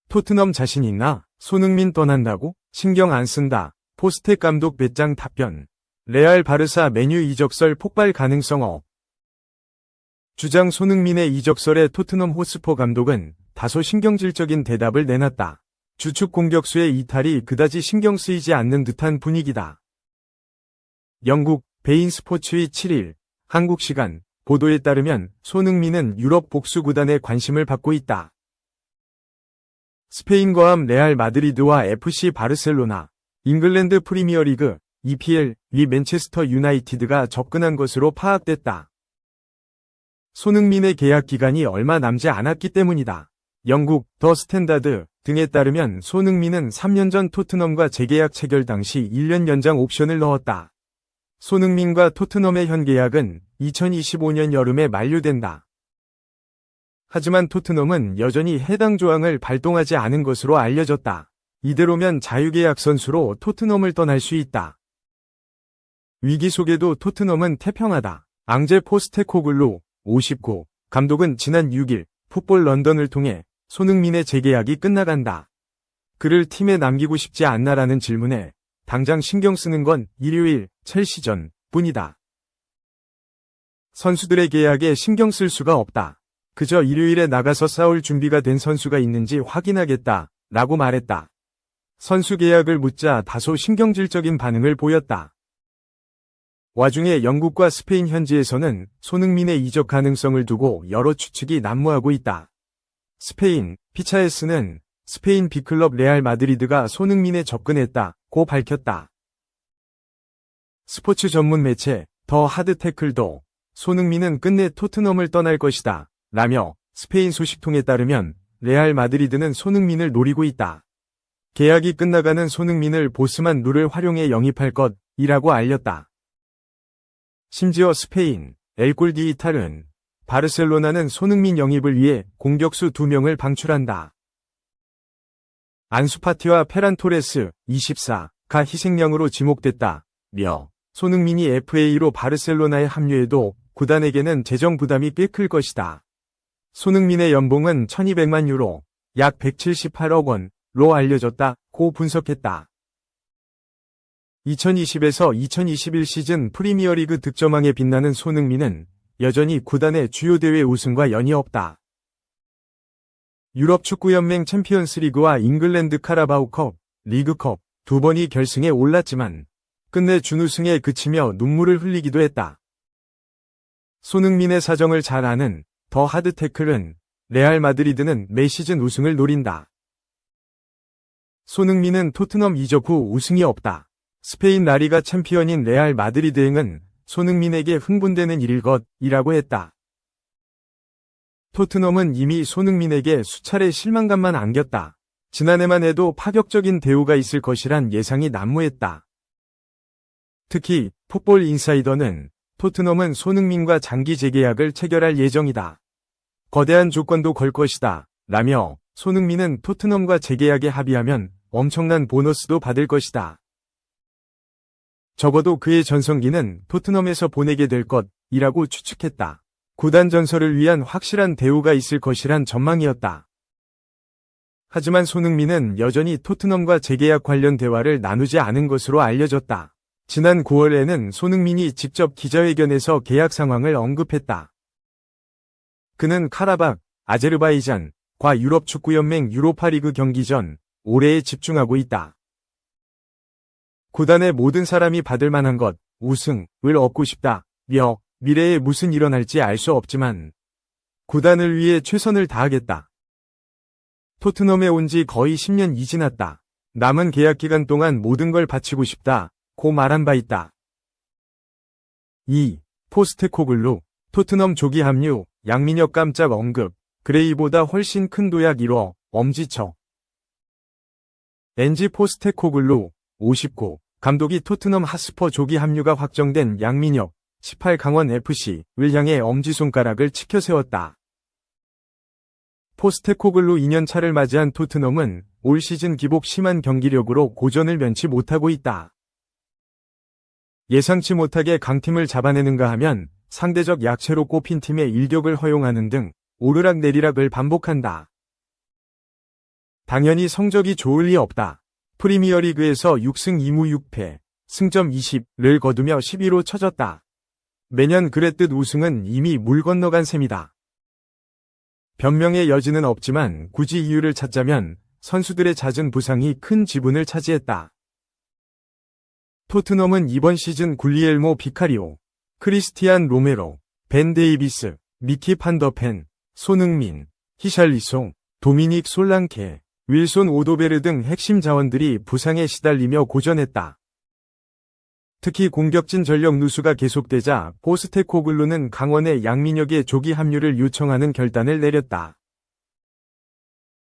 토트넘 자신 있나? 손흥민 떠난다고? 신경 안 쓴다. 포스텍 감독 배짱 답변. 레알 바르사 메뉴 이적설 폭발 가능성 업. 주장 손흥민의 이적설에 토트넘 호스퍼 감독은 다소 신경질적인 대답을 내놨다. 주축 공격수의 이탈이 그다지 신경 쓰이지 않는 듯한 분위기다. 영국 베인 스포츠의 7일 한국 시간 보도에 따르면 손흥민은 유럽 복수 구단의 관심을 받고 있다. 스페인과 함 레알 마드리드와 FC 바르셀로나, 잉글랜드 프리미어리그, EPL, 위 맨체스터 유나이티드가 접근한 것으로 파악됐다. 손흥민의 계약 기간이 얼마 남지 않았기 때문이다. 영국 더 스탠다드 등에 따르면 손흥민은 3년 전 토트넘과 재계약 체결 당시 1년 연장 옵션을 넣었다. 손흥민과 토트넘의 현 계약은 2025년 여름에 만료된다. 하지만 토트넘은 여전히 해당 조항을 발동하지 않은 것으로 알려졌다. 이대로면 자유계약 선수로 토트넘을 떠날 수 있다. 위기 속에도 토트넘은 태평하다. 앙제 포스테코글루 59 감독은 지난 6일 풋볼 런던을 통해 손흥민의 재계약이 끝나간다. 그를 팀에 남기고 싶지 않나라는 질문에 당장 신경 쓰는 건 일요일 첼시전 뿐이다. 선수들의 계약에 신경 쓸 수가 없다. 그저 일요일에 나가서 싸울 준비가 된 선수가 있는지 확인하겠다 라고 말했다. 선수 계약을 묻자 다소 신경질적인 반응을 보였다. 와중에 영국과 스페인 현지에서는 손흥민의 이적 가능성을 두고 여러 추측이 난무하고 있다. 스페인 피차에스는 스페인 빅클럽 레알 마드리드가 손흥민에 접근했다고 밝혔다. 스포츠 전문 매체 더 하드 태클도 손흥민은 끝내 토트넘을 떠날 것이다 라며 스페인 소식통에 따르면 레알 마드리드는 손흥민을 노리고 있다. 계약이 끝나가는 손흥민을 보스만 룰을 활용해 영입할 것이라고 알렸다. 심지어 스페인 엘골 디지털은 바르셀로나는 손흥민 영입을 위해 공격수 2명을 방출한다. 안수파티와 페란 토레스 24가 희생양으로 지목됐다며 손흥민이 FA로 바르셀로나에 합류해도 구단에게는 재정 부담이 꽤 클 것이다. 손흥민의 연봉은 1200만 유로, 약 178억 원로 알려졌다고 분석했다. 2020에서 2021 시즌 프리미어리그 득점왕에 빛나는 손흥민은 여전히 구단의 주요 대회 우승과 연이 없다. 유럽 축구연맹 챔피언스리그와 잉글랜드 카라바오컵, 리그컵 2번이 결승에 올랐지만 끝내 준우승에 그치며 눈물을 흘리기도 했다. 손흥민의 사정을 잘 아는 더 하드 태클은 레알 마드리드는 매 시즌 우승을 노린다. 손흥민은 토트넘 이적 후 우승이 없다. 스페인 라리가 챔피언인 레알 마드리드행은 손흥민에게 흥분되는 일일 것이라고 했다. 토트넘은 이미 손흥민에게 수차례 실망감만 안겼다. 지난해만 해도 파격적인 대우가 있을 것이란 예상이 난무했다. 특히 풋볼 인사이더는 토트넘은 손흥민과 장기 재계약을 체결할 예정이다. 거대한 조건도 걸 것이다 라며 손흥민은 토트넘과 재계약에 합의하면 엄청난 보너스도 받을 것이다. 적어도 그의 전성기는 토트넘에서 보내게 될 것이라고 추측했다. 구단 전설을 위한 확실한 대우가 있을 것이란 전망이었다. 하지만 손흥민은 여전히 토트넘과 재계약 관련 대화를 나누지 않은 것으로 알려졌다. 지난 9월에는 손흥민이 직접 기자회견에서 계약 상황을 언급했다. 그는 카라박, 아제르바이잔과 유럽 축구연맹 유로파리그 경기 전 올해에 집중하고 있다. 구단의 모든 사람이 받을 만한 것, 우승을 얻고 싶다며 미래에 무슨 일어날지 알 수 없지만 구단을 위해 최선을 다하겠다. 토트넘에 온 지 거의 10년이 지났다. 남은 계약 기간 동안 모든 걸 바치고 싶다고 말한 바 있다. 2. 포스테코글루 토트넘 조기 합류, 양민혁 깜짝 언급, 그레이보다 훨씬 큰 도약 1호, 엄지척. 엔지 포스테코글루 59 감독이 토트넘 핫스퍼 조기 합류가 확정된 양민혁 18 강원 FC를 향해 엄지손가락을 치켜세웠다. 포스테코글루 2년차를 맞이한 토트넘은 올 시즌 기복 심한 경기력으로 고전을 면치 못하고 있다. 예상치 못하게 강팀을 잡아내는가 하면 상대적 약체로 꼽힌 팀의 일격을 허용하는 등 오르락내리락을 반복한다. 당연히 성적이 좋을 리 없다. 프리미어리그에서 6승 2무 6패, 승점 20를 거두며 10위로 쳐졌다. 매년 그랬듯 우승은 이미 물 건너간 셈이다. 변명의 여지는 없지만 굳이 이유를 찾자면 선수들의 잦은 부상이 큰 지분을 차지했다. 토트넘은 이번 시즌 굴리엘모 비카리오, 크리스티안 로메로, 벤 데이비스, 미키 판더펜, 손흥민, 히샬리송, 도미닉 솔랑케, 윌손 오도베르 등 핵심 자원들이 부상에 시달리며 고전했다. 특히 공격진 전력 누수가 계속되자 포스테코글루는 강원의 양민혁의 조기 합류를 요청하는 결단을 내렸다.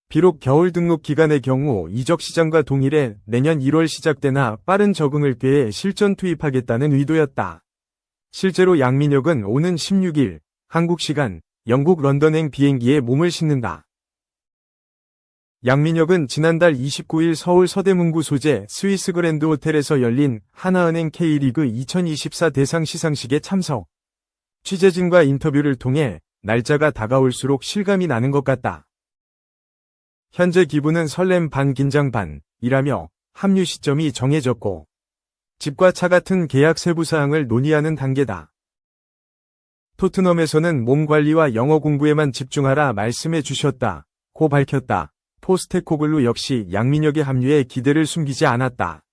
비록 겨울 등록 기간의 경우 이적 시장과 동일해 내년 1월 시작되나 빠른 적응을 꾀해 실전 투입하겠다는 의도였다. 실제로 양민혁은 오는 16일 한국 시간 영국 런던행 비행기에 몸을 싣는다. 양민혁은 지난달 29일 서울 서대문구 소재 스위스 그랜드 호텔에서 열린 하나은행 K리그 2024 대상 시상식에 참석. 취재진과 인터뷰를 통해 날짜가 다가올수록 실감이 나는 것 같다. 현재 기분은 설렘 반 긴장 반이라며 합류 시점이 정해졌고 집과 차 같은 계약 세부 사항을 논의하는 단계다. 토트넘에서는 몸 관리와 영어 공부에만 집중하라 말씀해 주셨다고 밝혔다. 포스테코글루 역시 양민혁의 합류에 기대를 숨기지 않았다.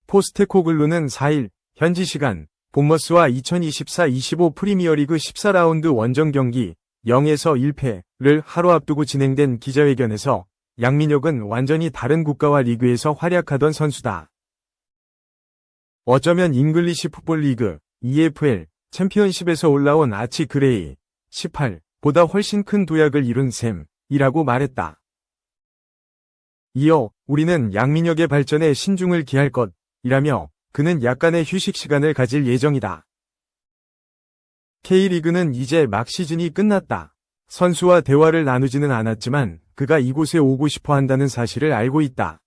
포스테코글루는 4일 현지 시간 본머스와 2024-25 프리미어리그 14라운드 원정 경기 0에서 1패를 하루 앞두고 진행된 기자회견에서 양민혁은 완전히 다른 국가와 리그에서 활약하던 선수다. 어쩌면 잉글리시 풋볼 리그 EFL 챔피언십에서 올라온 아치 그레이 18보다 훨씬 큰 도약을 이룬 셈이라고 말했다. 이어 우리는 양민혁의 발전에 신중을 기할 것이라며 그는 약간의 휴식 시간을 가질 예정이다. K리그는 이제 막 시즌이 끝났다. 선수와 대화를 나누지는 않았지만 그가 이곳에 오고 싶어 한다는 사실을 알고 있다.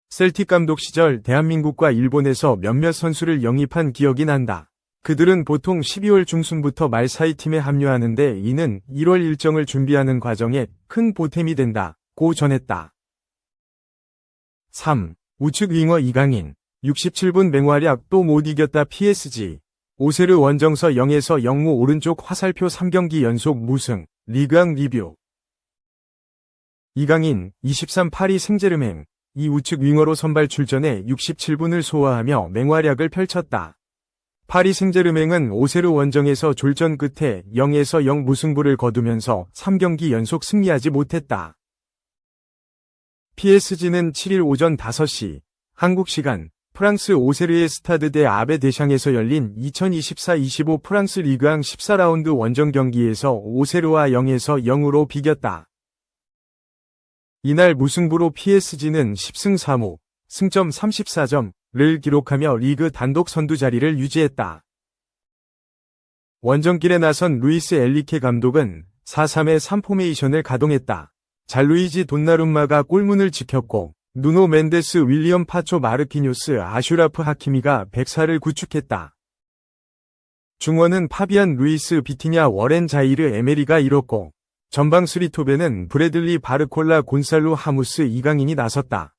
셀틱 감독 시절 대한민국과 일본에서 몇몇 선수를 영입한 기억이 난다. 그들은 보통 12월 중순부터 말 사이 팀에 합류하는데 이는 1월 일정을 준비하는 과정에 큰 보탬이 된다고 전했다. 3. 우측 윙어 이강인 67분 맹활약 또 못 이겼다 PSG 오세르 원정서 0에서 0무 오른쪽 화살표 3경기 연속 무승 리그앙 리뷰 이강인 23 파리 생제르맹 이 우측 윙어로 선발 출전해 67분을 소화하며 맹활약을 펼쳤다. 파리 생제르맹은 오세르 원정에서 졸전 끝에 0에서 0 무승부를 거두면서 3경기 연속 승리하지 못했다. PSG는 7일 오전 5시 한국 시간 프랑스 오세르의 스타드 대 아베 데샹에서 열린 2024-25 프랑스 리그앙 14라운드 원정 경기에서 오세르와 0에서 0으로 비겼다. 이날 무승부로 PSG는 10승 4무, 승점 34점을 기록하며 리그 단독 선두 자리를 유지했다. 원정길에 나선 루이스 엘리케 감독은 4-3-3 포메이션을 가동했다. 잘루이지 돈나룸마가 골문을 지켰고 누노 멘데스 윌리엄 파초 마르키뉴스 아슈라프 하키미가 백사를 구축했다. 중원은 파비안 루이스 비티냐 워렌 자이르 에메리가 이뤘고 전방 수리톱에는 브래들리 바르콜라 곤살로 하무스 이강인이 나섰다.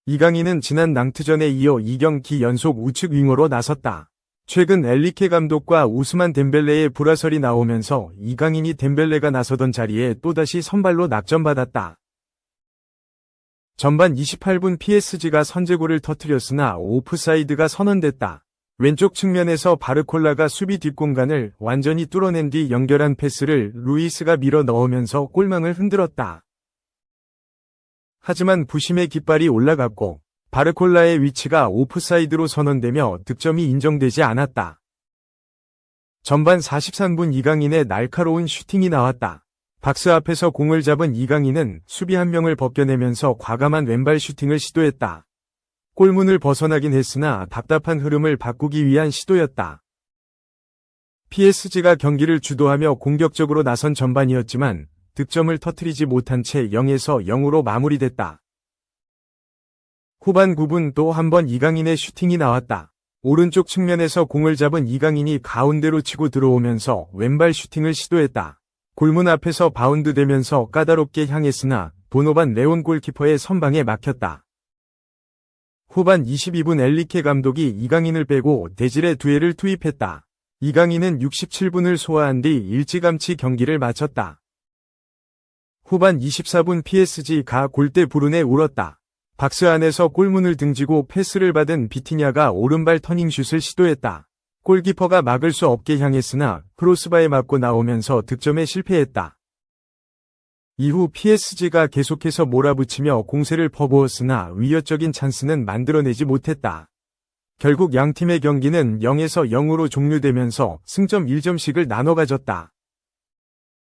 이강인은 지난 낭트전에 이어 2경기 연속 우측 윙어로 나섰다. 최근 엘리케 감독과 우스만 덴벨레의 불화설이 나오면서 이강인이 덴벨레가 나서던 자리에 또다시 선발로 낙점받았다. 전반 28분 PSG가 선제골을 터뜨렸으나 오프사이드가 선언됐다. 왼쪽 측면에서 바르콜라가 수비 뒷공간을 완전히 뚫어낸 뒤 연결한 패스를 루이스가 밀어 넣으면서 골망을 흔들었다. 하지만 부심의 깃발이 올라갔고 바르콜라의 위치가 오프사이드로 선언되며 득점이 인정되지 않았다. 전반 43분 이강인의 날카로운 슈팅이 나왔다. 박스 앞에서 공을 잡은 이강인은 수비 한 명을 벗겨내면서 과감한 왼발 슈팅을 시도했다. 골문을 벗어나긴 했으나 답답한 흐름을 바꾸기 위한 시도였다. PSG가 경기를 주도하며 공격적으로 나선 전반이었지만 득점을 터뜨리지 못한 채 0에서 0으로 마무리됐다. 후반 9분 또 한 번 이강인의 슈팅이 나왔다. 오른쪽 측면에서 공을 잡은 이강인이 가운데로 치고 들어오면서 왼발 슈팅을 시도했다. 골문 앞에서 바운드되면서 까다롭게 향했으나 도노반 레온 골키퍼의 선방에 막혔다. 후반 22분 엘리케 감독이 이강인을 빼고 데질의 두에를 투입했다. 이강인은 67분을 소화한 뒤 일찌감치 경기를 마쳤다. 후반 24분 PSG가 골대 불운에 울었다. 박스 안에서 골문을 등지고 패스를 받은 비티냐가 오른발 터닝슛을 시도했다. 골키퍼가 막을 수 없게 향했으나 크로스바에 맞고 나오면서 득점에 실패했다. 이후 PSG가 계속해서 몰아붙이며 공세를 퍼부었으나 위협적인 찬스는 만들어내지 못했다. 결국 양팀의 경기는 0에서 0으로 종료되면서 승점 1점씩을 나눠 가졌다.